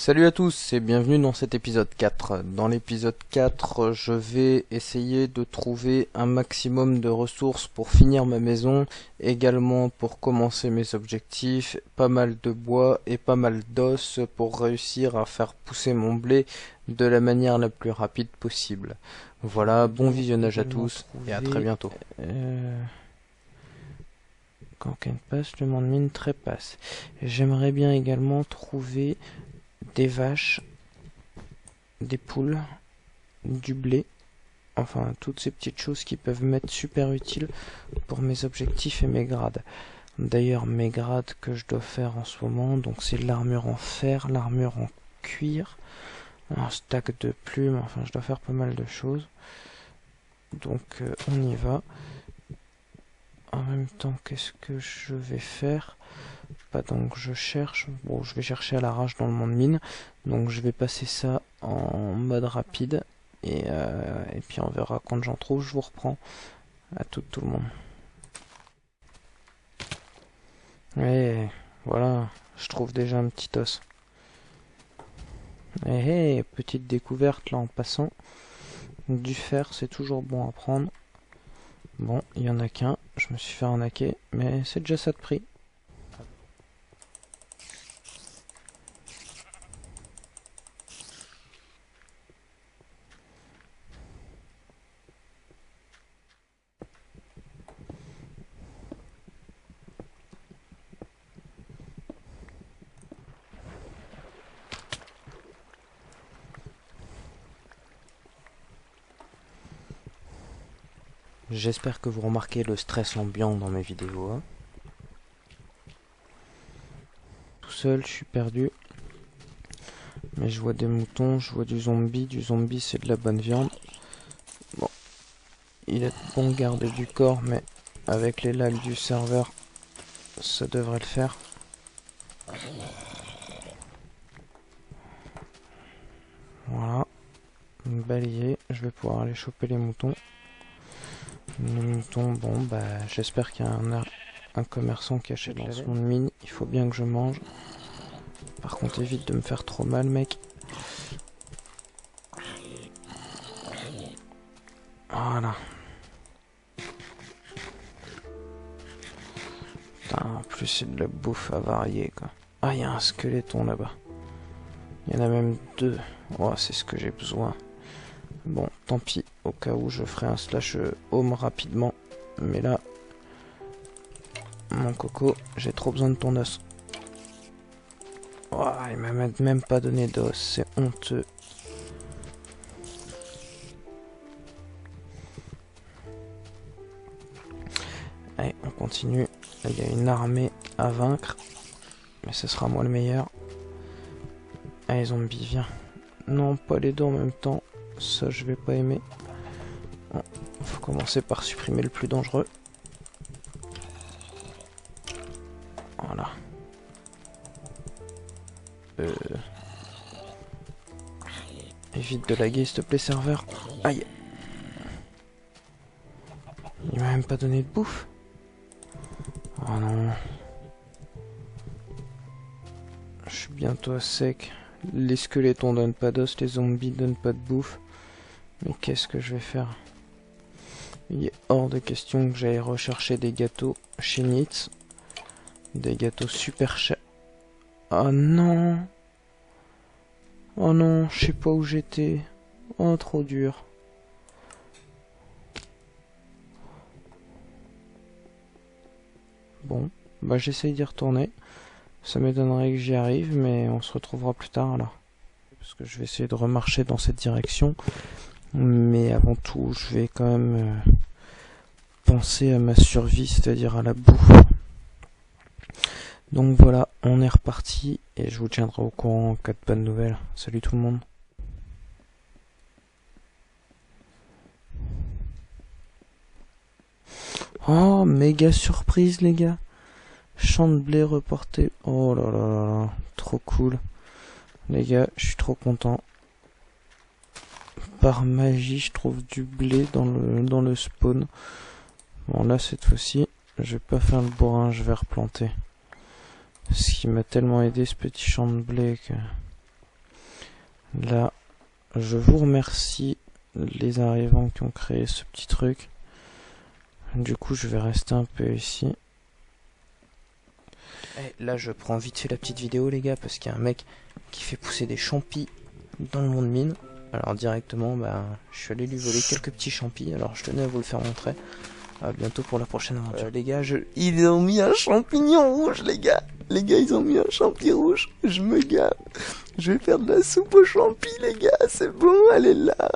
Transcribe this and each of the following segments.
Salut à tous et bienvenue dans cet épisode 4. Dans l'épisode 4, je vais essayer de trouver un maximum de ressources pour finir ma maison, également pour commencer mes objectifs, pas mal de bois et pas mal d'os pour réussir à faire pousser mon blé de la manière la plus rapide possible. Voilà, bon visionnage à tous et à très bientôt. Quand qu'elle passe, le monde mine trépasse. J'aimerais bien également trouver des vaches, des poules, du blé, enfin toutes ces petites choses qui peuvent m'être super utiles pour mes objectifs et mes grades. D'ailleurs mes grades que je dois faire en ce moment, donc c'est l'armure en fer, l'armure en cuir, un stack de plumes, enfin je dois faire pas mal de choses. Donc on y va. En même temps, qu'est-ce que je vais faire? Pas donc je cherche, bon je vais chercher à l'arrache dans le monde mine, donc je vais passer ça en mode rapide et puis on verra quand j'en trouve. Je vous reprends. À tout le monde. Et voilà, je trouve déjà un petit os. Et petite découverte là en passant. Du fer, c'est toujours bon à prendre. Bon, il y en a qu'un, je me suis fait arnaquer, mais c'est déjà ça de prix. J'espère que vous remarquez le stress ambiant dans mes vidéos. Hein. Tout seul, je suis perdu. Mais je vois des moutons, je vois du zombie. Du zombie, c'est de la bonne viande. Bon, il est bon de garder du corps, mais avec les lags du serveur, ça devrait le faire. Voilà. Balayer, je vais pouvoir aller choper les moutons. Les moutons, bon, bah, j'espère qu'il y a un commerçant qui achète dans son mine. Il faut bien que je mange. Par contre, évite de me faire trop mal, mec. Voilà. Putain, en plus, c'est de la bouffe avariée, quoi. Ah, il y a un squeletton là-bas. Il y en a même deux. Oh, c'est ce que j'ai besoin. Bon, tant pis. Au cas où, je ferai un slash home rapidement. Mais là, mon coco, j'ai trop besoin de ton os. Oh, il m'a même pas donné d'os. C'est honteux. Allez, on continue. Là, il y a une armée à vaincre. Mais ce sera moi le meilleur. Allez, zombie, viens. Non, pas les deux en même temps. Ça, je vais pas aimer. Bon, faut commencer par supprimer le plus dangereux. Voilà. Évite de laguer, s'il te plaît, serveur. Aïe. Il m'a même pas donné de bouffe. Oh non. Je suis bientôt à sec. Les squelettons donnent pas d'os, les zombies donnent pas de bouffe. Mais qu'est-ce que je vais faire? Il est hors de question que j'aille rechercher des gâteaux chez Nitz. Des gâteaux super chers. Oh non! Oh non, je sais pas où j'étais. Oh, trop dur. Bon, bah j'essaye d'y retourner. Ça m'étonnerait que j'y arrive, mais on se retrouvera plus tard là. Parce que je vais essayer de remarcher dans cette direction. Mais avant tout, je vais quand même penser à ma survie, c'est-à-dire à la bouffe. Donc voilà, on est reparti et je vous tiendrai au courant en cas de bonne nouvelle. Salut tout le monde. Oh, méga surprise les gars. Champ de blé reporté. Oh là là là là, trop cool. Les gars, je suis trop content. Par magie, je trouve du blé dans le spawn. Bon là, cette fois-ci, je vais pas faire le bourrin, je vais replanter. Ce qui m'a tellement aidé ce petit champ de blé que... Là, je vous remercie les arrivants qui ont créé ce petit truc. Du coup, je vais rester un peu ici. Et là, je prends vite fait la petite vidéo, les gars, parce qu'il y a un mec qui fait pousser des champis dans le monde mine. Alors directement, je suis allé lui voler quelques petits champis. Alors je tenais à vous le faire montrer. À bientôt pour la prochaine aventure. Les gars, ils ont mis un champignon rouge, les gars. Les gars, ils ont mis un champi rouge. Je me gave. Je vais faire de la soupe aux champis, les gars. C'est bon, elle est là.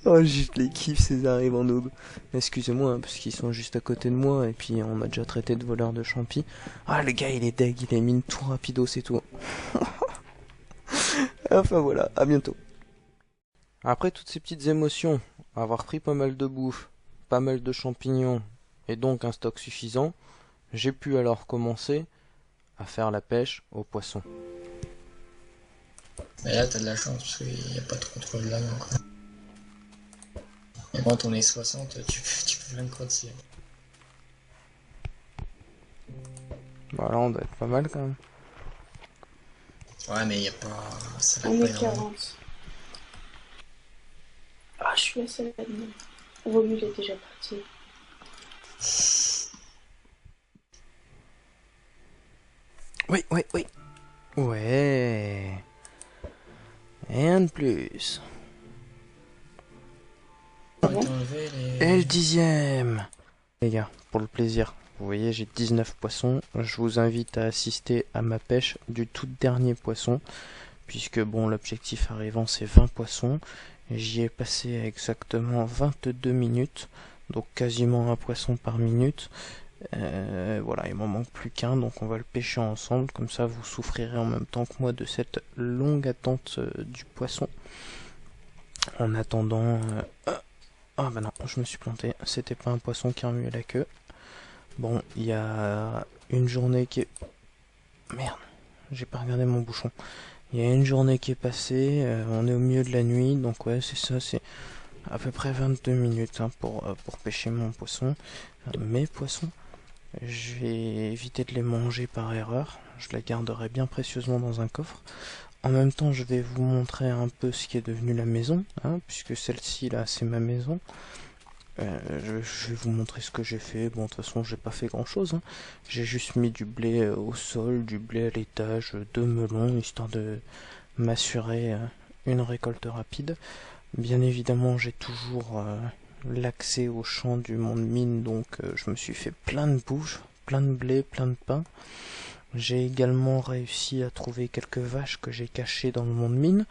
Oh, je les kiffe, ces arrivants noob. Excusez-moi, hein, parce qu'ils sont juste à côté de moi. Et puis, on m'a déjà traité de voleur de champis. Ah, le gars, il est deg. Il a mis tout rapido, c'est tout. Enfin, voilà. À bientôt. Après toutes ces petites émotions, avoir pris pas mal de bouffe, pas mal de champignons, et donc un stock suffisant, j'ai pu alors commencer à faire la pêche aux poissons. Mais là, t'as de la chance, parce qu'il n'y a pas de contrôle de la main, quoi. Et quand on est 60, tu peux plein de crottes. Bah là, on doit être pas mal quand même. Ouais, mais il n'y a pas... Ça va On pas est énormément. 40. Ah, je suis la seule là-dedans. Romu, il est déjà parti. Oui, oui, oui. Ouais. Rien de plus. Et le 10e. Les gars, pour le plaisir, vous voyez, j'ai 19 poissons. Je vous invite à assister à ma pêche du tout dernier poisson. Puisque bon, l'objectif arrivant, c'est 20 poissons. J'y ai passé exactement 22 minutes. Donc quasiment un poisson par minute. Voilà, il m'en manque plus qu'un, donc on va le pêcher ensemble, comme ça vous souffrirez en même temps que moi de cette longue attente du poisson. En attendant... Ah bah non, je me suis planté, c'était pas un poisson qui remuait la queue. Bon, il y a une journée qui est... Merde, j'ai pas regardé mon bouchon. Il y a une journée qui est passée, on est au milieu de la nuit, donc ouais, c'est ça, c'est à peu près 22 minutes hein, pour pêcher mon poisson, mes poissons. Je vais éviter de les manger par erreur. Je les garderai bien précieusement dans un coffre. En même temps, je vais vous montrer un peu ce qui est devenu la maison, hein, puisque celle-ci là, c'est ma maison. Je vais vous montrer ce que j'ai fait. Bon, de toute façon, j'ai pas fait grand-chose. Hein. J'ai juste mis du blé au sol, du blé à l'étage, 2 melons, histoire de m'assurer une récolte rapide. Bien évidemment, j'ai toujours l'accès au champ du monde mine, donc je me suis fait plein de bouffe, plein de blé, plein de pain. J'ai également réussi à trouver quelques vaches que j'ai cachées dans le monde mine,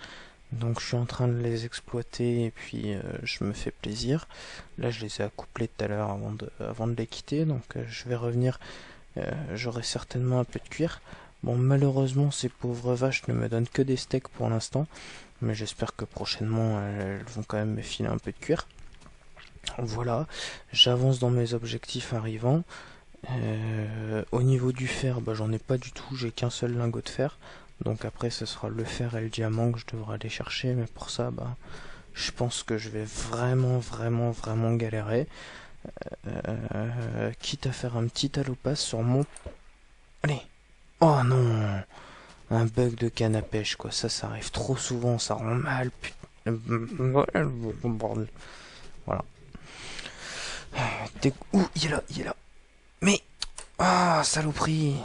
donc je suis en train de les exploiter et puis je me fais plaisir. Là je les ai accouplées tout à l'heure avant de les quitter, donc je vais revenir, j'aurai certainement un peu de cuir. Bon, malheureusement ces pauvres vaches ne me donnent que des steaks pour l'instant, mais j'espère que prochainement elles vont quand même me filer un peu de cuir. Voilà, j'avance dans mes objectifs arrivants. Au niveau du fer, j'en ai pas du tout, j'ai qu'un seul lingot de fer. Donc après ce sera le fer et le diamant que je devrais aller chercher, mais pour ça je pense que je vais vraiment galérer. Quitte à faire un petit allopass sur mon... Allez. Oh non, un bug de canne à pêche quoi, ça arrive trop souvent, ça rend mal, putain. Bordel. Voilà. Ouh, il est là. Mais... Ah, saloperie.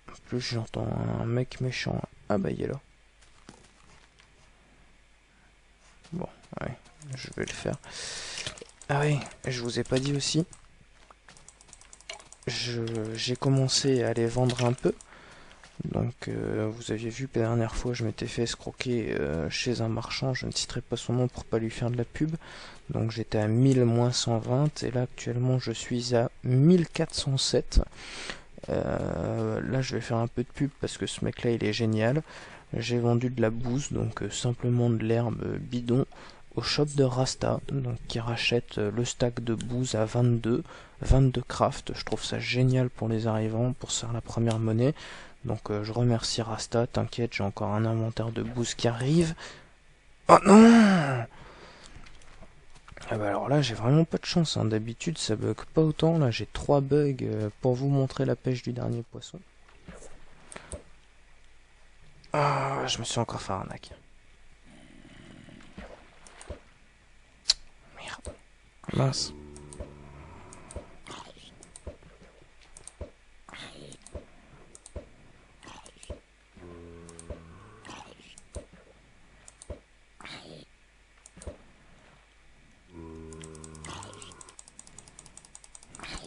En plus, j'entends un mec méchant. Ah bah, il est là. Bon, ouais, je vais le faire. Ah oui, je vous ai pas dit aussi. J'ai commencé à les vendre un peu. Donc, vous aviez vu que la dernière fois, je m'étais fait escroquer chez un marchand. Je ne citerai pas son nom pour pas lui faire de la pub. Donc, j'étais à 1000 moins 120. Et là, actuellement, je suis à 1407. Là, je vais faire un peu de pub parce que ce mec-là, il est génial. J'ai vendu de la bouse, donc simplement de l'herbe bidon, au shop de Rasta, donc qui rachète le stack de bouse à 22 craft. Je trouve ça génial pour les arrivants, pour se faire la première monnaie. Donc je remercie Rasta, t'inquiète, j'ai encore un inventaire de bouse qui arrive. Oh non! Ah bah alors là j'ai vraiment pas de chance, hein. D'habitude ça bug pas autant, là j'ai 3 bugs pour vous montrer la pêche du dernier poisson. Ah, je me suis encore fait arnaque. Merde. Mince.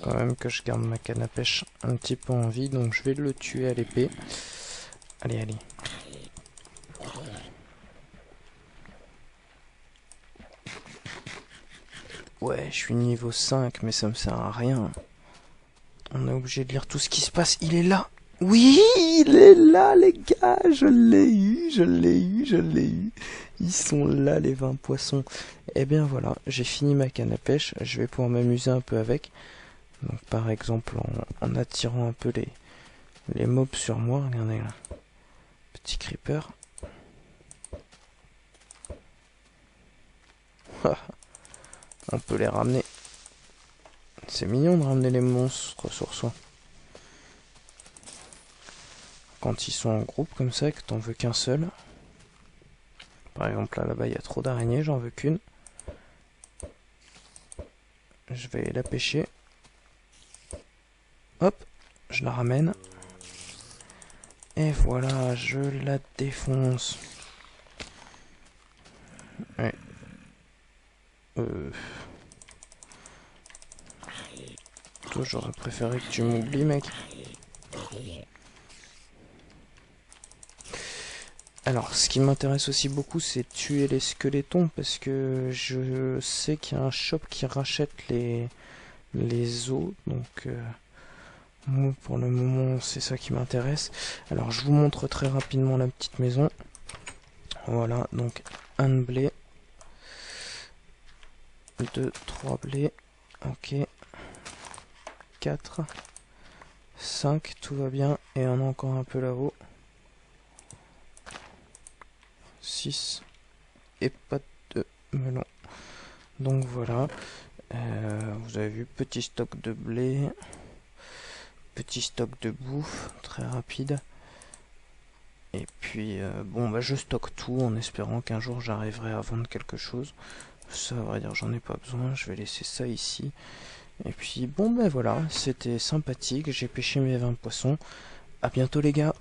Quand même que je garde ma canne à pêche un petit peu en vie, donc je vais le tuer à l'épée. Allez, allez. Ouais, je suis niveau 5, mais ça me sert à rien. On est obligé de lire tout ce qui se passe. Il est là. Oui, il est là, les gars. Je l'ai eu, je l'ai eu, je l'ai eu. Ils sont là, les 20 poissons. Eh bien voilà, j'ai fini ma canne à pêche. Je vais pouvoir m'amuser un peu avec. Donc par exemple en attirant un peu les mobs sur moi. Regardez là. Petit creeper. On peut les ramener. C'est mignon de ramener les monstres sur soi. Quand ils sont en groupe comme ça et que t'en veux qu'un seul. Par exemple là-bas il y a trop d'araignées, j'en veux qu'une. Je vais la pêcher. Hop, je la ramène. Et voilà, je la défonce. Ouais. Toi, j'aurais préféré que tu m'oublies, mec. Alors, ce qui m'intéresse aussi beaucoup, c'est tuer les squelettons, parce que je sais qu'il y a un shop qui rachète les os, donc moi, pour le moment, c'est ça qui m'intéresse. Alors, je vous montre très rapidement la petite maison. Voilà, donc un de blé, 2, 3 blés, ok, 4, 5, tout va bien, et on a encore un peu là-haut. 6 et pas de melon. Donc voilà, vous avez vu, petit stock de blé, petit stock de bouffe, très rapide. Et puis bon bah je stocke tout en espérant qu'un jour j'arriverai à vendre quelque chose. Ça, à vrai dire, j'en ai pas besoin, je vais laisser ça ici. Et puis bon ben voilà, c'était sympathique, j'ai pêché mes 20 poissons. À bientôt les gars.